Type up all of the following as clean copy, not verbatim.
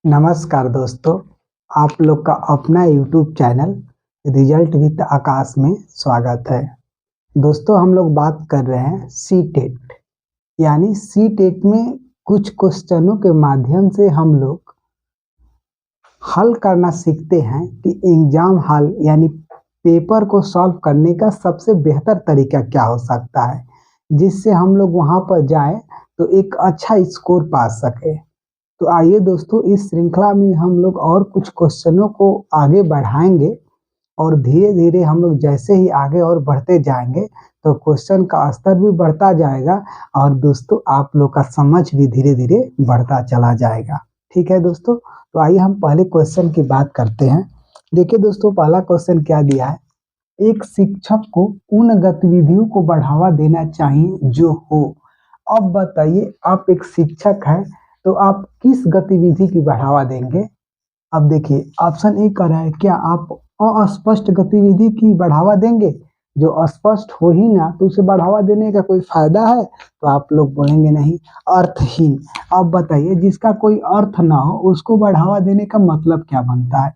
नमस्कार दोस्तों, आप लोग का अपना यूट्यूब चैनल रिजल्ट विद आकाश में स्वागत है। दोस्तों, हम लोग बात कर रहे हैं सी टेट यानी सी टेट में कुछ क्वेश्चनों के माध्यम से हम लोग हल करना सीखते हैं कि एग्जाम हल यानी पेपर को सॉल्व करने का सबसे बेहतर तरीका क्या हो सकता है, जिससे हम लोग वहां पर जाएं तो एक अच्छा स्कोर पा सके। तो आइए दोस्तों, इस श्रृंखला में हम लोग और कुछ क्वेश्चनों को आगे बढ़ाएंगे और धीरे धीरे हम लोग जैसे ही आगे और बढ़ते जाएंगे तो क्वेश्चन का स्तर भी बढ़ता जाएगा और दोस्तों आप लोग का समझ भी धीरे धीरे बढ़ता चला जाएगा। ठीक है दोस्तों, तो आइए हम पहले क्वेश्चन की बात करते हैं। देखिए दोस्तों, पहला क्वेश्चन क्या दिया है। एक शिक्षक को उन गतिविधियों को बढ़ावा देना चाहिए जो हो। अब बताइए, आप एक शिक्षक हैं तो आप किस गतिविधि की बढ़ावा देंगे। अब देखिए, ऑप्शन ए कह रहा है, क्या आप अस्पष्ट गतिविधि की बढ़ावा देंगे। जो अस्पष्ट हो ही ना तो उसे बढ़ावा देने का कोई फायदा है, तो आप लोग बोलेंगे नहीं। अर्थहीन। अब बताइए, जिसका कोई अर्थ ना हो उसको बढ़ावा देने का मतलब क्या बनता है।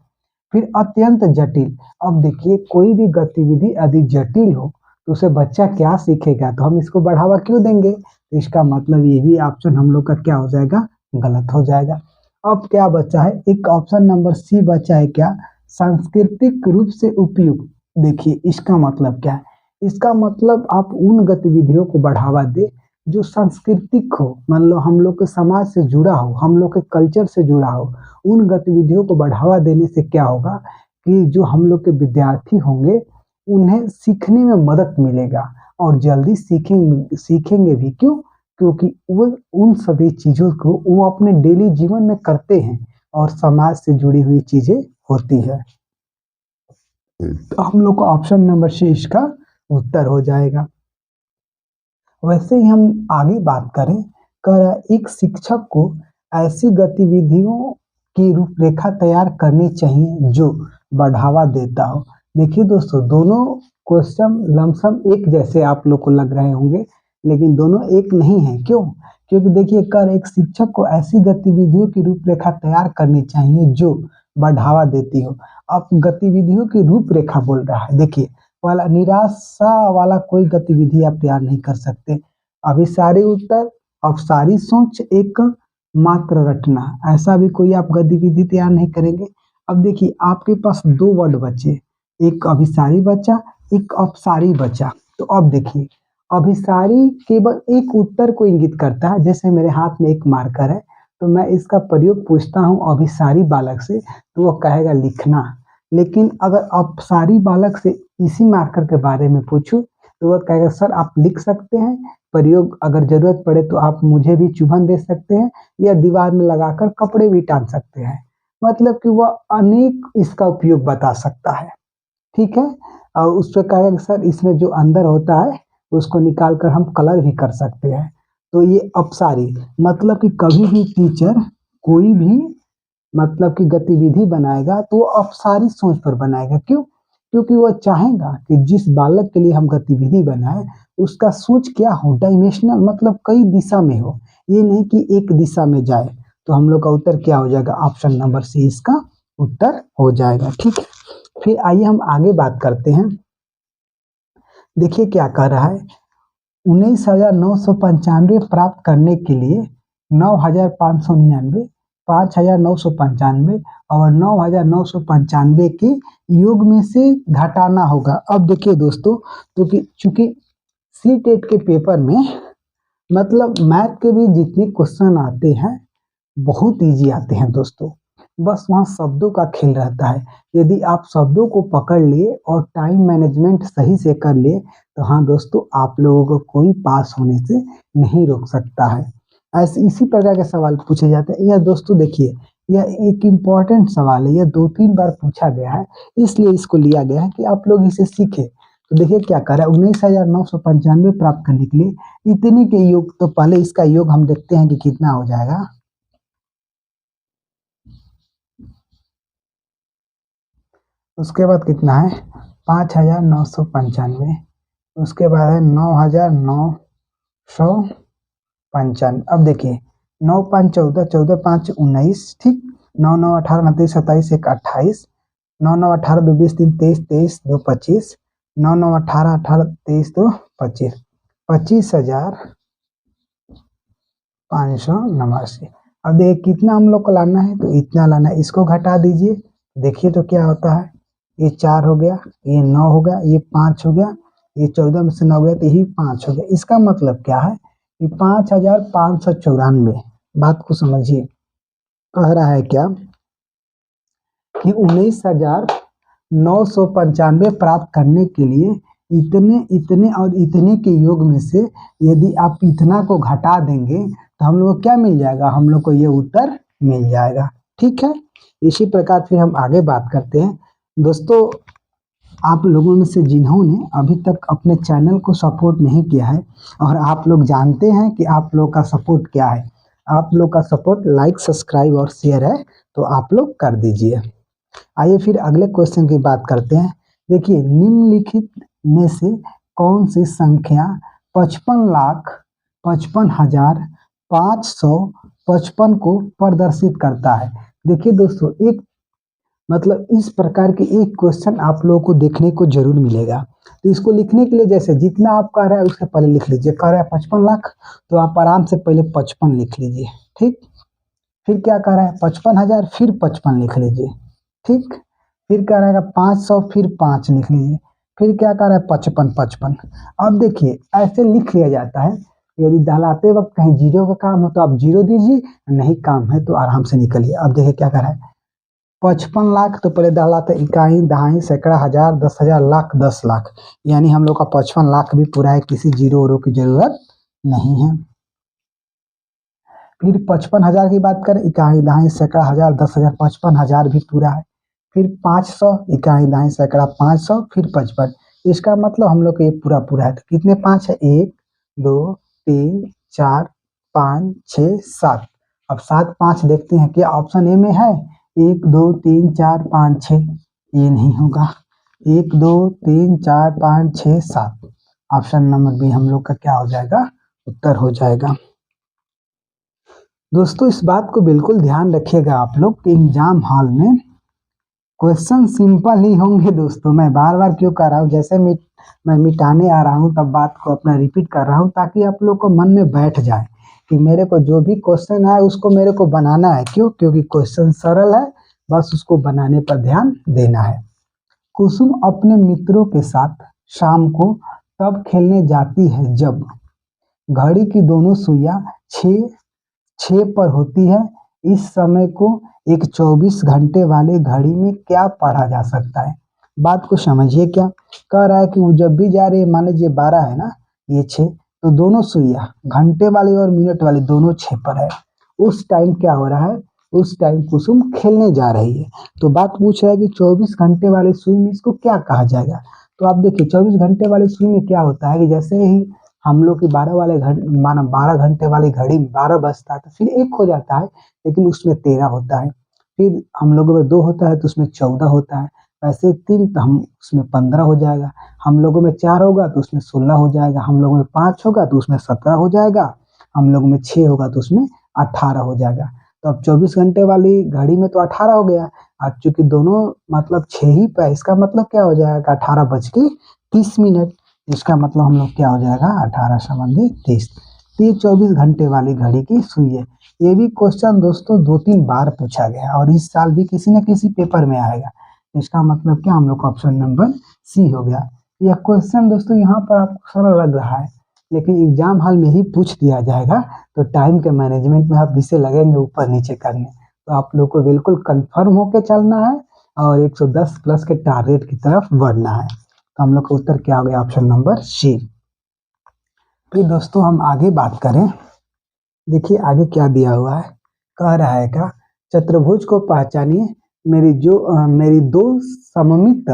फिर अत्यंत जटिल। अब देखिए, कोई भी गतिविधि यदि जटिल हो तो उसे बच्चा क्या सीखेगा, तो हम इसको बढ़ावा क्यों देंगे। तो इसका मतलब ये भी ऑप्शन हम लोग का क्या हो जाएगा, गलत हो जाएगा। अब क्या बचा है, एक ऑप्शन नंबर सी बचा है, क्या सांस्कृतिक रूप से उपयुक्त। देखिए इसका मतलब क्या है, इसका मतलब आप उन गतिविधियों को बढ़ावा दे जो सांस्कृतिक हो, मान लो हम लोग के समाज से जुड़ा हो, हम लोग के कल्चर से जुड़ा हो। उन गतिविधियों को बढ़ावा देने से क्या होगा कि जो हम लोग के विद्यार्थी होंगे उन्हें सीखने में मदद मिलेगा और जल्दी सीखेंगे भी। क्यों? क्योंकि वो उन सभी चीजों को वो अपने डेली जीवन में करते हैं और समाज से जुड़ी हुई चीजें होती है। तो हम लोग को ऑप्शन नंबर सी इसका उत्तर हो जाएगा। वैसे ही हम आगे बात करें, कर एक शिक्षक को ऐसी गतिविधियों की रूपरेखा तैयार करनी चाहिए जो बढ़ावा देता हो। देखिए दोस्तों, दोनों क्वेश्चन लमसम एक जैसे आप लोग को लग रहे होंगे, लेकिन दोनों एक नहीं है। क्यों? क्योंकि देखिए, कर एक शिक्षक को ऐसी गतिविधियों की रूपरेखा तैयार करनी चाहिए जो बढ़ावा देती हो। अब गतिविधियों की रूपरेखा बोल रहा है। देखिए, वाला निराशा वाला कोई गतिविधि आप तैयार नहीं कर सकते। अभिसारी उत्तर, अपसारी सोच, एक मात्र रटना, ऐसा भी कोई आप गतिविधि तैयार नहीं करेंगे। अब देखिए, आपके पास दो वर्ड बचे, एक अभिसारी बचा, एक अपसारी बचा। तो अब देखिए, अभिसारी केवल एक उत्तर को इंगित करता है। जैसे मेरे हाथ में एक मार्कर है तो मैं इसका प्रयोग पूछता हूँ अभिसारी बालक से तो वो कहेगा लिखना। लेकिन अगर अपसारी बालक से इसी मार्कर के बारे में पूछूं तो वह कहेगा सर आप लिख सकते हैं, प्रयोग अगर जरूरत पड़े तो आप मुझे भी चुभन दे सकते हैं या दीवार में लगाकर कपड़े भी टांग सकते हैं। मतलब कि वह अनेक इसका उपयोग बता सकता है। ठीक है, और उस पर कहेगा कि सर इसमें जो अंदर होता है उसको निकाल कर हम कलर भी कर सकते हैं। तो ये अपसारी मतलब कि कभी भी टीचर कोई भी मतलब कि गतिविधि बनाएगा तो वो अपसारी सोच पर बनाएगा। क्यों? क्योंकि वह चाहेगा कि जिस बालक के लिए हम गतिविधि बनाए उसका सोच क्या हो, डायमेंशनल, मतलब कई दिशा में हो, ये नहीं कि एक दिशा में जाए। तो हम लोग का उत्तर क्या हो जाएगा, ऑप्शन नंबर सी इसका उत्तर हो जाएगा। ठीक है, फिर आइए हम आगे बात करते हैं। देखिए क्या कह रहा है, 19,995 प्राप्त करने के लिए 9,599, 5,995 और 9,995 के योग में से घटाना होगा। अब देखिए दोस्तों, तो कि चूंकि सी टेट के पेपर में मतलब मैथ के भी जितने क्वेश्चन आते हैं बहुत इजी आते हैं दोस्तों, बस वहाँ शब्दों का खेल रहता है। यदि आप शब्दों को पकड़ लिए और टाइम मैनेजमेंट सही से कर लिए तो हाँ दोस्तों, आप लोगों को कोई पास होने से नहीं रोक सकता है। ऐसे इसी प्रकार के सवाल पूछे जाते हैं। यह दोस्तों देखिए, यह एक इम्पॉर्टेंट सवाल है, यह 2-3 बार पूछा गया है, इसलिए इसको लिया गया है कि आप लोग इसे सीखें। तो देखिए क्या कर रहा है, 19,995 प्राप्त करने के लिए इतने के योग, तो पहले इसका योग हम देखते हैं कि कितना हो जाएगा। उसके बाद कितना है, 5,995, उसके बाद है 9,995। अब देखिए, 9 5 14, 14 5 19, ठीक। 9 9 18 29 27 1 28, 9 9 18 2 20 3 23 23 2 25, 9 9 18 18 23 2 25, 25,589। अब देखिए कितना हम लोग को लाना है, तो इतना लाना है, इसको घटा दीजिए, देखिए तो क्या होता है, ये 4 हो गया, ये 9 हो गया, ये 5 हो गया, ये 14 में से 9 गया तो यही 5 हो गया। इसका मतलब क्या है कि 5,594। बात को समझिए, कह रहा है क्या कि 19,995 प्राप्त करने के लिए इतने इतने और इतने के योग में से यदि आप इतना को घटा देंगे तो हम लोग को क्या मिल जाएगा, हम लोग को ये उत्तर मिल जाएगा। ठीक है, इसी प्रकार फिर हम आगे बात करते हैं। दोस्तों, आप लोगों में से जिन्होंने अभी तक अपने चैनल को सपोर्ट नहीं किया है, और आप लोग जानते हैं कि आप लोग का सपोर्ट क्या है, आप लोग का सपोर्ट लाइक सब्सक्राइब और शेयर है, तो आप लोग कर दीजिए। आइए फिर अगले क्वेश्चन की बात करते हैं। देखिए, निम्नलिखित में से कौन सी संख्या 55,55,555 को प्रदर्शित करता है। देखिए दोस्तों, एक मतलब इस प्रकार के एक क्वेश्चन आप लोगों को देखने को जरूर मिलेगा। तो इसको लिखने के लिए जैसे जितना आप कह रहे हैं उससे पहले लिख लीजिए। कह रहा है 55 लाख, तो आप आराम से पहले 55 लिख लीजिए। ठीक, फिर क्या कह रहा है 55,000, फिर 55 लिख लीजिए। ठीक, फिर क्या रहेगा 500, फिर 5 लिख लीजिए, फिर क्या कर रहा है 55 55। अब देखिए ऐसे लिख लिया जाता है। यदि दहलाते वक्त कहीं जीरो का काम हो तो आप जीरो दीजिए, नहीं काम है तो आराम से निकलिए। अब देखिए क्या कर रहा है 55 लाख, तो पहले दहलाते इकाई दहाई सैकड़ा हजार 10,000 लाख 10 लाख, यानी हम लोग का 55 लाख भी पूरा है, किसी जीरो वोरो की जरूरत नहीं है। फिर 55,000 की बात करें, इकाई दहाई सैकड़ा हजार 10,000, 55,000 भी पूरा है। फिर 500, इकाई दहाई सैकड़ा 500, फिर 55। इसका मतलब हम लोग को ये पूरा पूरा है। तो कितने 5 है, 1 2 3 4 5 6 7। अब 7 5 देखते हैं क्या ऑप्शन ए में है, 1 2 3 4 5 6, ये नहीं होगा। 1 2 3 4 5 6 7, ऑप्शन नंबर बी हम लोग का क्या हो जाएगा, उत्तर हो जाएगा। दोस्तों, इस बात को बिल्कुल ध्यान रखिएगा आप लोग कि एग्जाम हॉल में क्वेश्चन सिंपल ही होंगे। दोस्तों, मैं बार बार क्यों कर रहा हूँ, जैसे मैं मिटाने आ रहा हूँ तब बात को अपना रिपीट कर रहा हूँ, ताकि आप लोग को मन में बैठ जाए कि मेरे को जो भी क्वेश्चन है उसको मेरे को बनाना है। क्यों, क्योंकि क्वेश्चन सरल है, बस उसको बनाने पर ध्यान देना है। कुसुम अपने मित्रों के साथ शाम को तब खेलने जाती है जब घड़ी की दोनों सुइयां 6 पर होती है। इस समय को एक 24 घंटे वाले घड़ी में क्या पढ़ा जा सकता है। बात को समझिए, क्या कह रहा है कि वो जब भी जा रही है, मान लीजिए 12 है ना, ये 6, तो दोनों सुइया घंटे वाली और मिनट वाली दोनों 6 पर है। उस टाइम क्या हो रहा है, उस टाइम कुसुम खेलने जा रही है। तो बात पूछ रहा है कि 24 घंटे वाले सुई में इसको क्या कहा जाएगा। तो आप देखिए 24 घंटे वाले सुई में क्या होता है कि जैसे ही हम लोग की 12 वाले घंटे माना 12 घंटे वाली घड़ी में 12 बजता है तो फिर 1 हो जाता है, लेकिन उसमें 13 होता है। फिर हम लोगों में 2 होता है तो उसमें 14 होता है। वैसे 3 तो हम उसमें 15 हो जाएगा। हम लोगों में 4 होगा तो उसमें 16 हो जाएगा। हम लोगों में 5 होगा तो उसमें 17 हो जाएगा। हम लोगों में 6 होगा तो उसमें 18 हो जाएगा। तो अब 24 घंटे वाली घड़ी में तो 18 हो गया। अब चूंकि दोनों मतलब 6 ही पे, इसका मतलब क्या हो जाएगा 18:30। इसका मतलब हम लोग क्या हो जाएगा 18 संबंधी 30। ये 24 घंटे वाली घड़ी की सुई है। ये भी क्वेश्चन दोस्तों 2-3 बार पूछा गया और इस साल भी किसी न किसी पेपर में आएगा। इसका मतलब क्या हम लोग का ऑप्शन नंबर सी हो गया। यह क्वेश्चन दोस्तों यहाँ पर आपको सरल लग रहा है, लेकिन एग्जाम हॉल में ही पूछ दिया जाएगा तो टाइम के मैनेजमेंट में आप इसे लगेंगे ऊपर नीचे करने। तो आप लोग को बिल्कुल कंफर्म होकर चलना है और 110 प्लस के टारगेट की तरफ बढ़ना है। तो हम लोग का उत्तर क्या हो गया, ऑप्शन नंबर सी। फिर दोस्तों हम आगे बात करें। देखिए आगे क्या दिया हुआ है, कह रहा है क्या, चतुर्भुज को पहचानिए, मेरी 2 सममित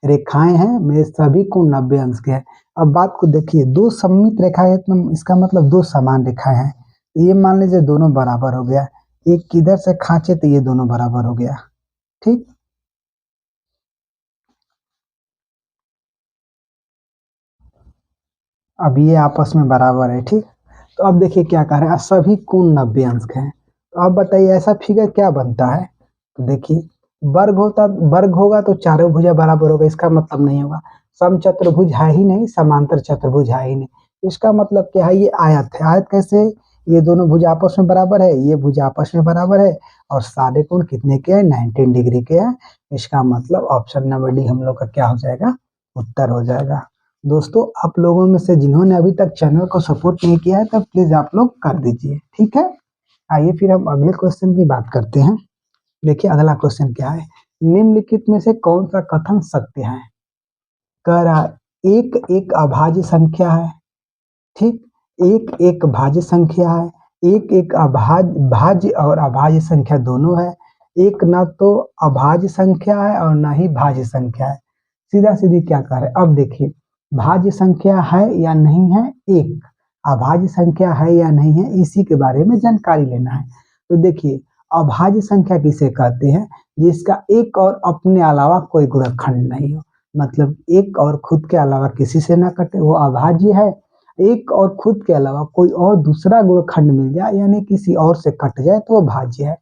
रेखाएं हैं, मेरे सभी कोण 90 अंश के हैं। अब बात को देखिए, 2 सममित रेखाएं हैं तो इसका मतलब 2 समान रेखाएं हैं। तो ये मान लीजिए दोनों बराबर हो गया। एक किधर से खांचे तो ये दोनों बराबर हो गया। ठीक, अब ये आपस में बराबर है। ठीक, तो अब देखिए क्या कह रहे हैं, सभी कोण 90 अंश के हैं। तो अब बताइए ऐसा फिगर क्या बनता है, तो देखिए वर्ग होगा तो चारों भुजा बराबर होगा, इसका मतलब नहीं होगा। समचतुर्भुज है ही नहीं, समांतर चतुर्भुज है ही नहीं, इसका मतलब क्या है, ये आयत है। आयत कैसे? ये दोनों भुजा आपस में बराबर है, ये भुजा आपस में बराबर है, और सारे कोण कितने के हैं? 19 डिग्री के हैं। इसका मतलब ऑप्शन नंबर डी हम लोग का क्या हो जाएगा? उत्तर हो जाएगा। दोस्तों, आप लोगों में से जिन्होंने अभी तक चैनल को सपोर्ट नहीं किया है, तब प्लीज आप लोग कर दीजिए, ठीक है। आइए फिर हम अगले क्वेश्चन की बात करते हैं। देखिए अगला क्वेश्चन क्या है, निम्नलिखित में से कौन सा कथन सत्य है? कह रहा एक एक अभाज्य संख्या है, ठीक, एक एक भाज्य संख्या है, एक एक भाज्य और अभाज्य संख्या दोनों है, एक न तो अभाज्य संख्या है और न ही भाज्य संख्या है। सीधा सीधी क्या कह रहे हैं, अब देखिए भाज्य संख्या है या नहीं है, एक अभाज्य संख्या है या नहीं है, इसी के बारे में जानकारी लेना है। तो देखिए अभाज्य संख्या किसे कहते हैं? जिसका एक और अपने अलावा कोई गुणनखंड नहीं हो, मतलब एक और खुद के अलावा किसी से ना कटे, वो अभाज्य है। एक और खुद के अलावा कोई और दूसरा गुणनखंड मिल जाए यानी किसी और से कट जाए तो वो भाज्य है।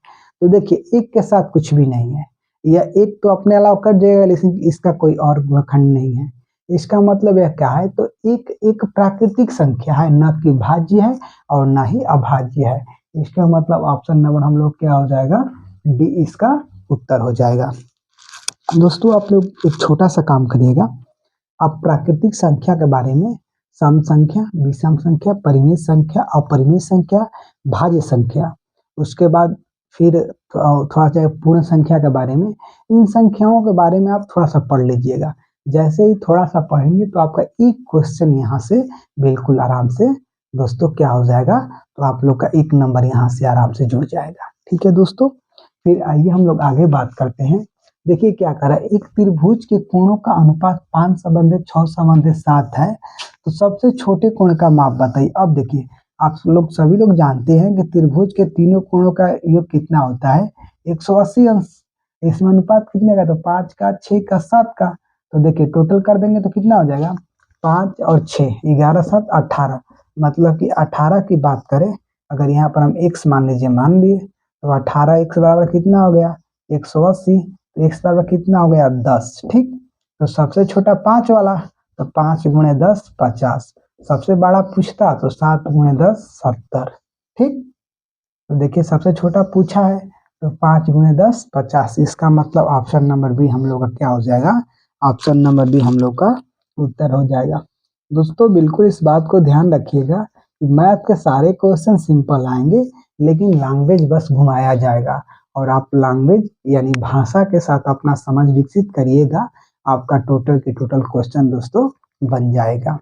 तो देखिए एक के साथ कुछ भी नहीं है, या एक तो अपने अलावा कट जाएगा लेकिन इसका कोई और गुणनखंड नहीं है। इसका मतलब यह क्या है, तो एक एक प्राकृतिक संख्या है, न कि भाज्य है और न ही अभाज्य है। इसका मतलब ऑप्शन नंबर हम लोग क्या हो जाएगा? डी इसका उत्तर हो जाएगा। दोस्तों आप लोग एक छोटा सा काम करिएगा, आप प्राकृतिक संख्या के बारे में सम संख्या, विषम संख्या, परिमेय संख्या, अपरिमेय संख्या, भाज्य संख्या, उसके बाद फिर थोड़ा सा पूर्ण संख्या के बारे में, इन संख्याओं के बारे में आप थोड़ा सा पढ़ लीजिएगा। जैसे ही थोड़ा सा पढ़ेंगे तो आपका एक क्वेश्चन यहाँ से बिल्कुल आराम से दोस्तों क्या हो जाएगा, तो आप लोग का एक नंबर यहाँ से आराम से जुड़ जाएगा, ठीक है दोस्तों। फिर आइए हम लोग आगे बात करते हैं। देखिए क्या कर रहा है, एक त्रिभुज के कोणों का अनुपात 5 संबंधित 6 संबंधित 7 है, तो सबसे छोटे कोण का माप बताइए। अब देखिए आप लोग सभी लोग जानते हैं कि त्रिभुज के तीनों कोणों का योग कितना होता है? 180 अंश। इसमें अनुपात कितने का? तो 5 का, 6 का, 7 का। तो देखिए टोटल कर देंगे तो कितना हो जाएगा? 5 और 6, 11 7 18, मतलब कि 18 की बात करें, अगर यहाँ पर हम x मान लीजिए, मान लिए, तो 18 x बराबर कितना हो गया? 180। तो x बराबर कितना हो गया? 10, ठीक। तो सबसे छोटा 5 वाला, तो 5 गुणे 10 50। सबसे बड़ा पूछता तो 7 गुणे 10 70, ठीक। तो देखिए सबसे छोटा पूछा है तो 5 गुणे 10 50, इसका मतलब ऑप्शन नंबर बी हम लोग का क्या हो जाएगा? ऑप्शन नंबर बी हम लोग का उत्तर हो जाएगा। दोस्तों बिल्कुल इस बात को ध्यान रखिएगा कि मैथ के सारे क्वेश्चन सिंपल आएंगे, लेकिन लैंग्वेज बस घुमाया जाएगा, और आप लैंग्वेज यानी भाषा के साथ अपना समझ विकसित करिएगा, आपका टोटल की टोटल क्वेश्चन दोस्तों बन जाएगा।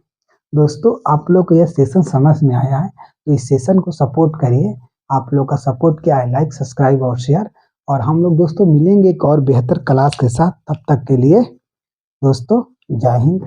दोस्तों आप लोग को यह सेशन समझ में आया है तो इस सेशन को सपोर्ट करिए। आप लोग का सपोर्ट क्या है? लाइक, सब्सक्राइब और शेयर। और हम लोग दोस्तों मिलेंगे एक और बेहतर क्लास के साथ, तब तक के लिए दोस्तों जय हिंद।